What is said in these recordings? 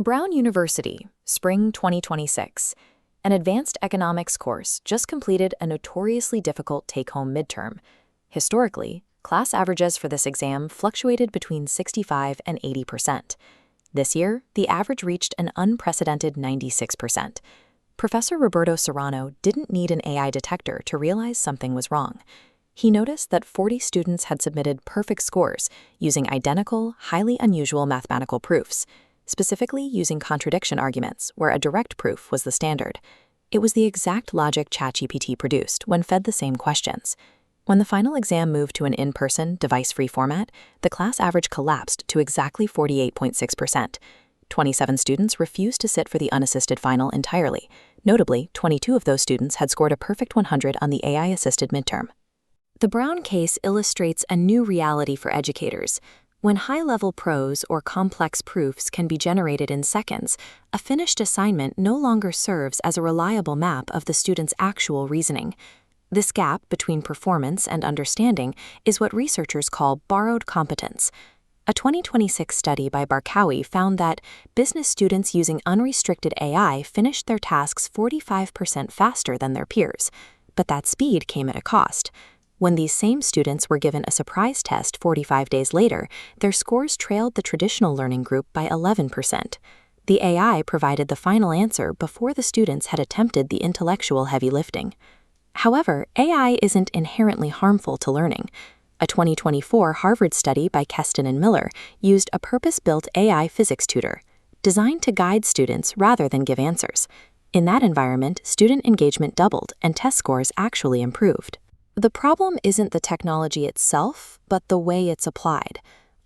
Brown University, Spring 2026. An advanced economics course just completed a notoriously difficult take-home midterm. Historically, class averages for this exam fluctuated between 65 and 80%. This year, the average reached an unprecedented 96%. Professor Roberto Serrano didn't need an AI detector to realize something was wrong. He noticed that 40 students had submitted perfect scores using identical, highly unusual mathematical proofs, specifically using contradiction arguments, where a direct proof was the standard. It was the exact logic ChatGPT produced when fed the same questions. When the final exam moved to an in-person, device-free format, the class average collapsed to exactly 48.6%. 27 students refused to sit for the unassisted final entirely. Notably, 22 of those students had scored a perfect 100 on the AI-assisted midterm. The Brown case illustrates a new reality for educators. When high-level prose or complex proofs can be generated in seconds, a finished assignment no longer serves as a reliable map of the student's actual reasoning. This gap between performance and understanding is what researchers call borrowed competence. A 2026 study by Berkeley found that business students using unrestricted AI finished their tasks 45% faster than their peers, but that speed came at a cost. When these same students were given a surprise test 45 days later, their scores trailed the traditional learning group by 11%. The AI provided the final answer before the students had attempted the intellectual heavy lifting. However, AI isn't inherently harmful to learning. A 2024 Harvard study by Keston and Miller used a purpose-built AI physics tutor, designed to guide students rather than give answers. In that environment, student engagement doubled and test scores actually improved. The problem isn't the technology itself, but the way it's applied.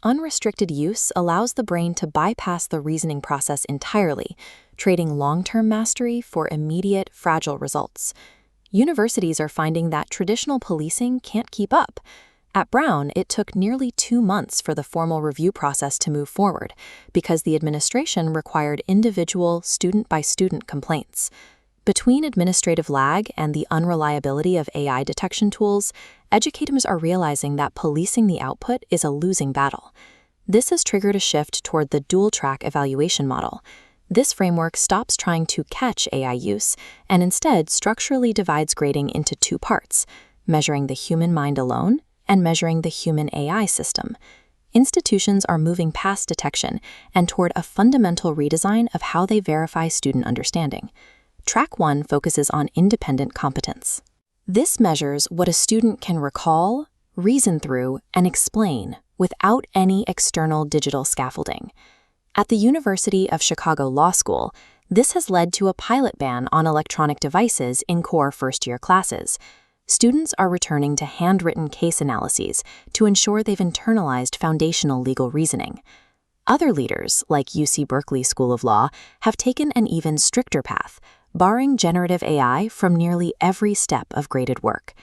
Unrestricted use allows the brain to bypass the reasoning process entirely, trading long-term mastery for immediate, fragile results. Universities are finding that traditional policing can't keep up. At Brown, it took nearly 2 months for the formal review process to move forward because the administration required individual, student-by-student complaints. Between administrative lag and the unreliability of AI detection tools, educators are realizing that policing the output is a losing battle. This has triggered a shift toward the dual-track evaluation model. This framework stops trying to catch AI use and instead structurally divides grading into 2 parts, measuring the human mind alone and measuring the human AI system. Institutions are moving past detection and toward a fundamental redesign of how they verify student understanding. Track 1 focuses on independent competence. This measures what a student can recall, reason through, and explain without any external digital scaffolding. At the University of Chicago Law School, this has led to a pilot ban on electronic devices in core first-year classes. Students are returning to handwritten case analyses to ensure they've internalized foundational legal reasoning. Other leaders, like UC Berkeley School of Law, have taken an even stricter path, barring generative AI from nearly every step of graded work.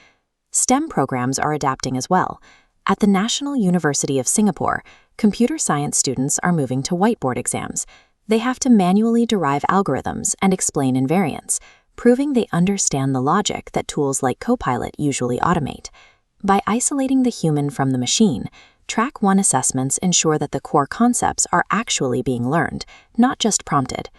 STEM programs are adapting as well. At the National University of Singapore, computer science students are moving to whiteboard exams. They have to manually derive algorithms and explain invariants, proving they understand the logic that tools like Copilot usually automate. By isolating the human from the machine, Track 1 assessments ensure that the core concepts are actually being learned, not just prompted.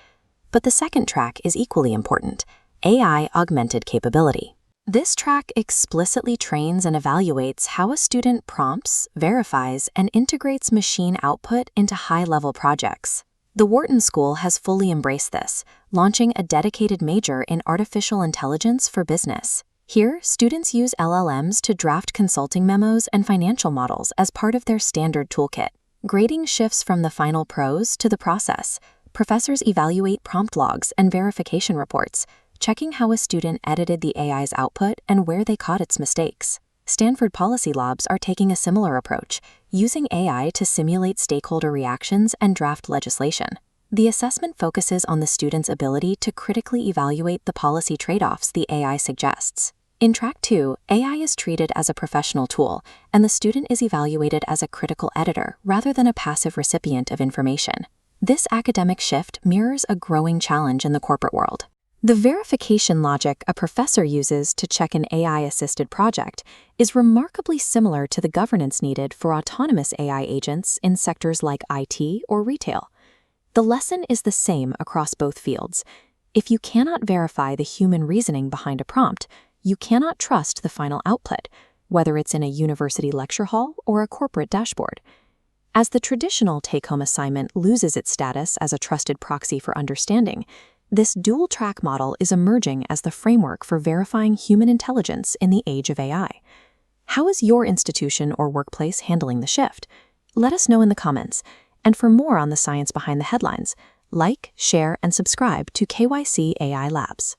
But the second track is equally important: AI-Augmented Capability. This track explicitly trains and evaluates how a student prompts, verifies, and integrates machine output into high-level projects. The Wharton School has fully embraced this, launching a dedicated major in artificial intelligence for business. Here, students use LLMs to draft consulting memos and financial models as part of their standard toolkit. Grading shifts from the final prose to the process. Professors evaluate prompt logs and verification reports, checking how a student edited the AI's output and where they caught its mistakes. Stanford policy labs are taking a similar approach, using AI to simulate stakeholder reactions and draft legislation. The assessment focuses on the student's ability to critically evaluate the policy trade-offs the AI suggests. In Track 2, AI is treated as a professional tool, and the student is evaluated as a critical editor rather than a passive recipient of information. This academic shift mirrors a growing challenge in the corporate world. The verification logic a professor uses to check an AI-assisted project is remarkably similar to the governance needed for autonomous AI agents in sectors like IT or retail. The lesson is the same across both fields. If you cannot verify the human reasoning behind a prompt, you cannot trust the final output, whether it's in a university lecture hall or a corporate dashboard. As the traditional take-home assignment loses its status as a trusted proxy for understanding, this dual-track model is emerging as the framework for verifying human intelligence in the age of AI. How is your institution or workplace handling the shift? Let us know in the comments. And for more on the science behind the headlines, like, share, and subscribe to KYC AI Labs.